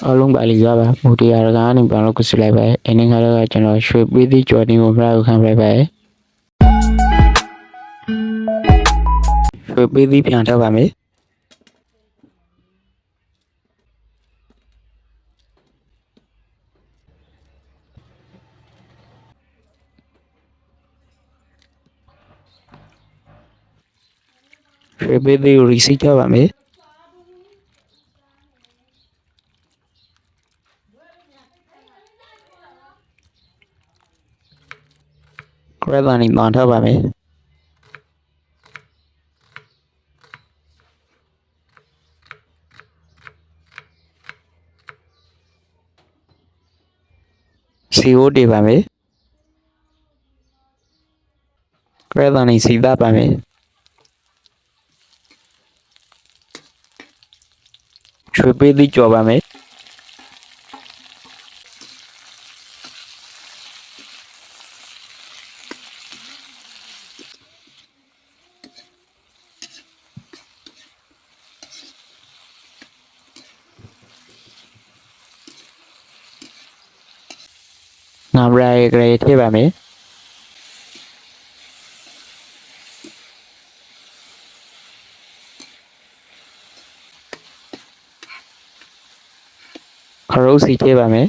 အားလုံးပါလီရပါမူတရားကနေပြန်လို့ကစလိုက်ပဲအင်းငါတော့ကျွန်တော်ရွှေပေးသည့်ကြော်တင်ကိုပြရခံလိုက်ပဲရွှေပေးသည့်ပြန်ထားပါမယ်ရွှေပေးသည့်ကို receipt ထားပါမယ်ခရက်ကနေမှန်ထားပါမယ်စီအိုတေးပါမယ်ခရက်ကနေစီသားပါမယ်ရွှေပေးသည့်ကြော်ပါမယ်ငါဘရိုင်ဂရေထည့်ပါမယ်ခရိုးစီထည့်ပါမယ်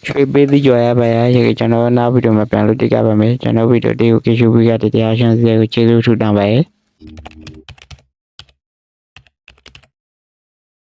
ရွှေပေးသည့်ကြော်ရပါရရေကျွန်တော်နောက်ဗီဒီယိုမှာပြန်လို့တွေ့ကြပါမယ်ကျွန်တော်ဗီဒီယိုတွေကိုကြည့်ရှုပြီးရတဲ့တရားရှင်စီကိုကျေးဇူးထူးတောင်းပါတယ်